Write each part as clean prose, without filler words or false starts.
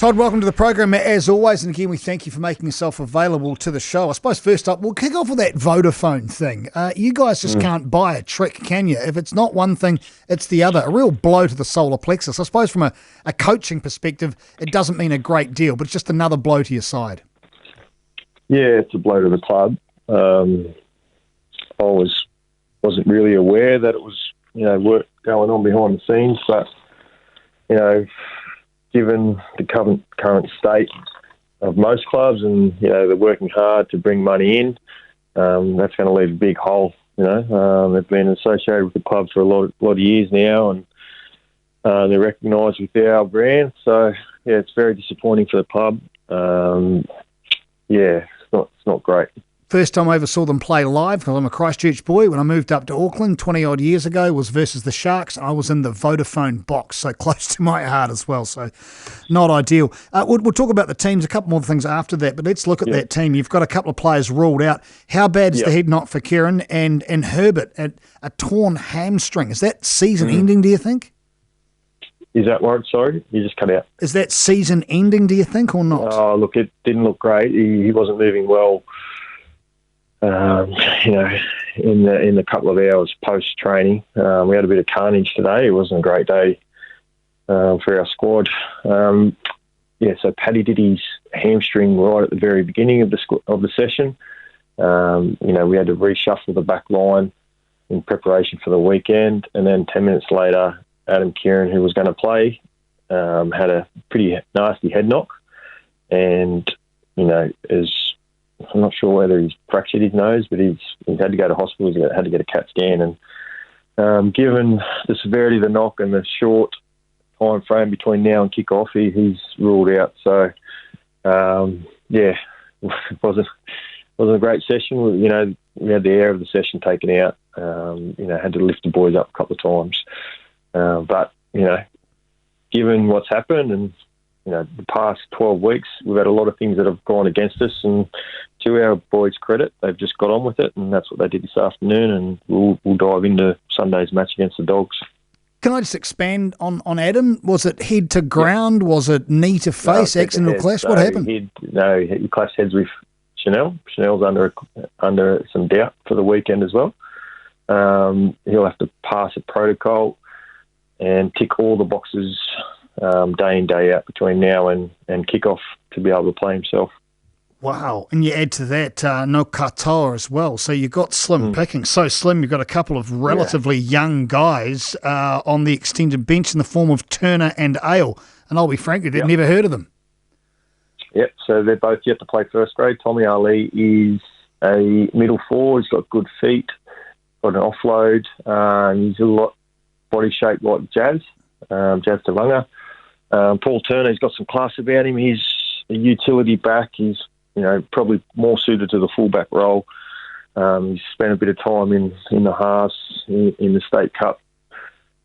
Todd, welcome to the program as always, and again we thank you for making yourself available to the show. I suppose first up, we'll kick off with that Vodafone thing. You guys just can't buy a trick, can you? If it's not one thing, it's the other. A real blow to the solar plexus. I suppose from a coaching perspective, it doesn't mean a great deal, but it's just another blow to your side. Yeah, it's a blow to the club. I wasn't really aware that it was, work going on behind the scenes, but, given the current state of most clubs and, they're working hard to bring money in, that's going to leave a big hole, They've been associated with the club for a lot of years now, and they're recognised with our brand. So, yeah, it's very disappointing for the club. It's not great. First time I ever saw them play live, because I'm a Christchurch boy, when I moved up to Auckland 20-odd years ago, was versus the Sharks. I was in the Vodafone box, so close to my heart as well, so not ideal. We'll talk about the teams, a couple more things after that, but let's look at that team. You've got a couple of players ruled out. How bad is the head knock for Kieran and Herbert at a torn hamstring? Is that season ending, do you think? Is that right? Sorry, you just cut out. Is that season ending, do you think, or not? Oh, look, it didn't look great. He wasn't moving well. In the couple of hours post training, we had a bit of carnage today. It wasn't a great day for our squad. So Paddy did his hamstring right at the very beginning of the session. We had to reshuffle the back line in preparation for the weekend, and then 10 minutes later, Adam Kieran, who was going to play, had a pretty nasty head knock, and I'm not sure whether he's fractured his nose, but he's had to go to hospital. He's had to get a CAT scan. And given the severity of the knock and the short time frame between now and kick-off, he's ruled out. So, it wasn't a great session. We had the air of the session taken out. Had to lift the boys up a couple of times. But given what's happened and, the past 12 weeks, we've had a lot of things that have gone against us, and to our boys' credit, they've just got on with it, and that's what they did this afternoon, and we'll dive into Sunday's match against the Dogs. Can I just expand on Adam? Was it head to ground? Was it knee to face, accidental clash? What happened? He clashed heads with Chanel. Chanel's under some doubt for the weekend as well. He'll have to pass a protocol and tick all the boxes day in, day out between now and kick-off to be able to play himself. Wow. And you add to that no katoa as well. So you've got slim picking. So slim, you've got a couple of relatively young guys on the extended bench in the form of Turner and Ale. And I'll be frank with you, never heard of them. Yep, so they're both yet to play first grade. Tommy Ali is a middle forward. He's got good feet, got an offload. He's a lot body shaped like Jazz Tavanga. Paul Turner, he's got some class about him. He's a utility back. He's, probably more suited to the fullback role. He's spent a bit of time in the halves in the State Cup.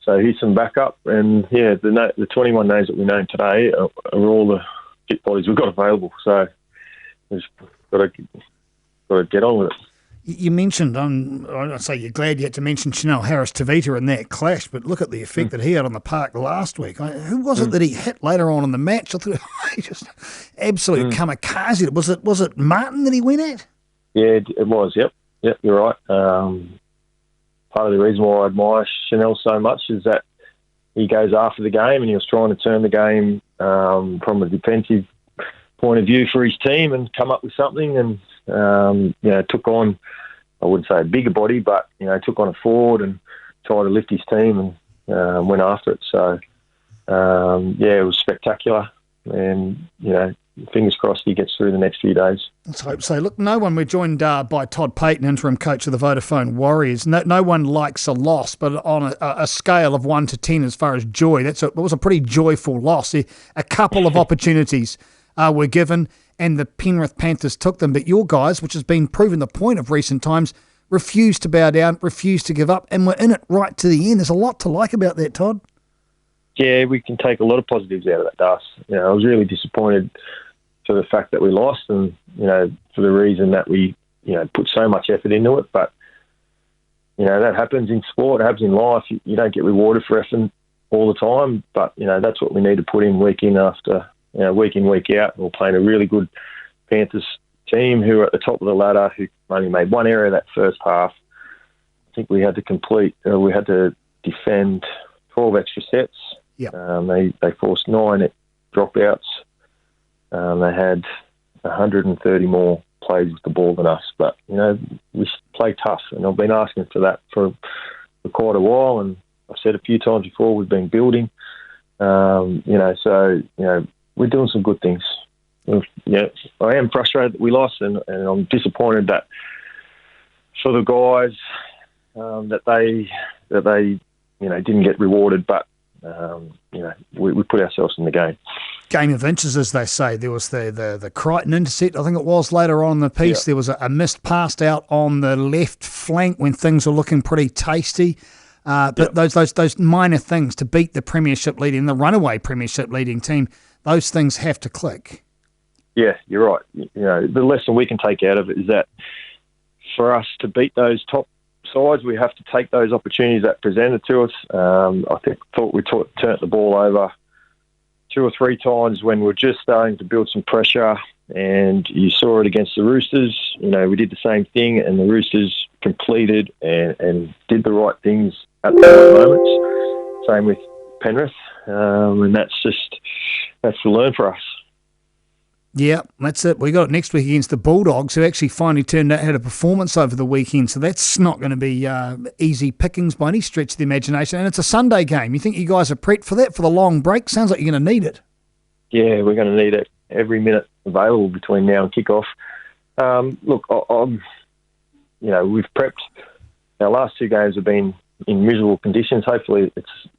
So he's some backup. And, the 21 names that we named today are all the fit bodies we've got available. So we've got to get on with it. You mentioned, I'd say you're glad you had to mention Chanel Harris-Tavita in that clash, but look at the effect that he had on the park last week. Who was it that he hit later on in the match? I thought he just absolute kamikaze. Was it Martin that he went at? Yeah, it was, yep, you're right. Part of the reason why I admire Chanel so much is that he goes after the game, and he was trying to turn the game from a defensive point of view for his team and come up with something, and took on, I wouldn't say a bigger body, but, took on a forward and tried to lift his team and went after it. So, it was spectacular. And, fingers crossed he gets through the next few days. Let's hope so. Look, we're joined by Todd Payten, interim coach of the Vodafone Warriors. No one likes a loss, but on a scale of 1 to 10 as far as joy, it was a pretty joyful loss. A couple of opportunities were given, and the Penrith Panthers took them. But your guys, which has been proven the point of recent times, refused to bow down, refused to give up, and were in it right to the end. There's a lot to like about that, Todd. Yeah, we can take a lot of positives out of that, Das. I was really disappointed for the fact that we lost, and, for the reason that we, put so much effort into it. But, that happens in sport, it happens in life. You don't get rewarded for effort all the time, but, that's what we need to put in week in after week in, week out. We're playing a really good Panthers team who are at the top of the ladder, who only made one error that first half. I think we had to defend 12 extra sets. Yep. They forced 9 dropouts. They had 130 more plays with the ball than us, but we play tough, and I've been asking for that for quite a while. And I've said a few times before, we've been building. So we're doing some good things. Yeah, I am frustrated that we lost, and I'm disappointed that for the guys that they didn't get rewarded. But we put ourselves in the game. Game of inches, as they say. There was the Crichton intercept, I think it was, later on in the piece. Yeah. There was a missed pass out on the left flank when things were looking pretty tasty. But those minor things to beat the premiership leading, the runaway premiership leading team, those things have to click. Yeah, you're right. The lesson we can take out of it is that for us to beat those top sides, we have to take those opportunities that presented to us. I thought we turned the ball over 2 or 3 times when we're just starting to build some pressure, and you saw it against the Roosters. We did the same thing, and the Roosters completed and did the right things at the right moments. Same with Penrith, and that's to learn for us. Yeah, that's it. We got it next week against the Bulldogs, who actually finally had a performance over the weekend. So that's not going to be easy pickings by any stretch of the imagination. And it's a Sunday game. You think you guys are prepped for that, for the long break? Sounds like you're going to need it. Yeah, we're going to need it every minute available between now and kickoff. Look, we've prepped. Our last 2 games have been in miserable conditions. Hopefully,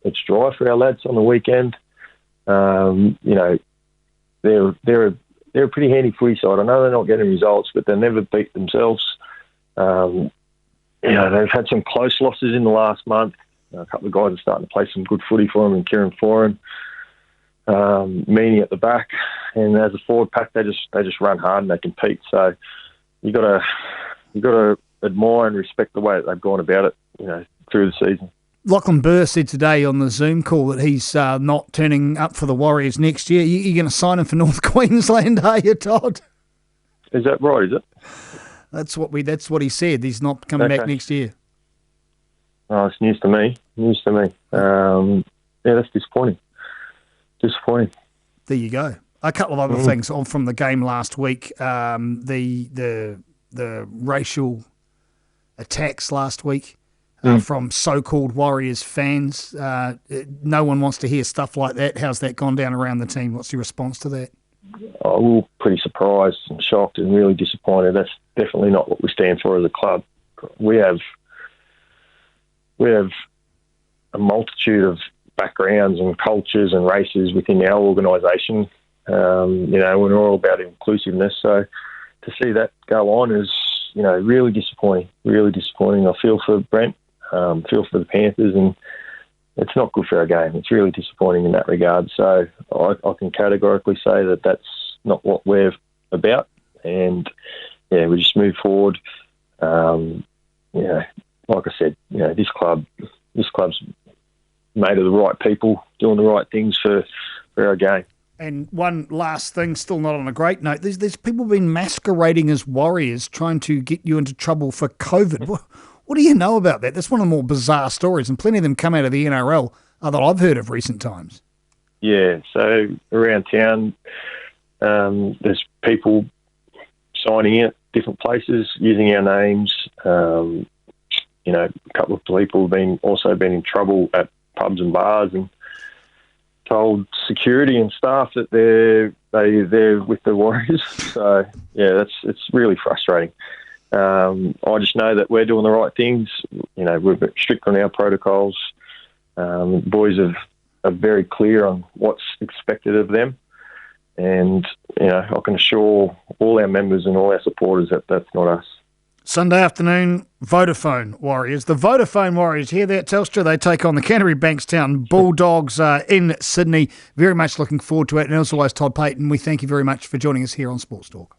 it's dry for our lads on the weekend. They're a pretty handy footy side. I know they're not getting results, but they never beat themselves. They've had some close losses in the last month. A couple of guys are starting to play some good footy for them, and Kieran Foran, Meaney at the back, and as a forward pack, they just run hard and they compete. So you got to admire and respect the way that they've gone about it, through the season. Lachlan Burr said today on the Zoom call that he's not turning up for the Warriors next year. You're going to sign him for North Queensland, are you, Todd? Is that right, is it? That's what he said. He's not coming back next year. Oh, it's news to me. That's disappointing. There you go. A couple of other things from the game last week. The racial attacks last week. From so-called Warriors fans. No one wants to hear stuff like that. How's that gone down around the team? What's your response to that? Oh, we were pretty surprised and shocked and really disappointed. That's definitely not what we stand for as a club. We have a multitude of backgrounds and cultures and races within our organisation. We're all about inclusiveness. So to see that go on is, really disappointing. Really disappointing. I feel for Brent. Feel for the Panthers, and it's not good for our game. It's really disappointing in that regard. So I can categorically say that that's not what we're about. And we just move forward. Like I said, this club's made of the right people doing the right things for our game. And one last thing, still not on a great note, there's people been masquerading as Warriors trying to get you into trouble for COVID. What do you know about that? That's one of the more bizarre stories, and plenty of them come out of the NRL that I've heard of recent times. Yeah, so around town, there's people signing at different places using our names. A couple of people have also been in trouble at pubs and bars and told security and staff that they're with the Warriors. So it's really frustrating. I just know that we're doing the right things. We're strict on our protocols. Boys are very clear on what's expected of them. And, I can assure all our members and all our supporters that that's not us. Sunday afternoon, Vodafone Warriors. The Vodafone Warriors, hear that, Telstra? They take on the Canterbury Bankstown Bulldogs in Sydney. Very much looking forward to it. And as always, Todd Payten, we thank you very much for joining us here on Sports Talk.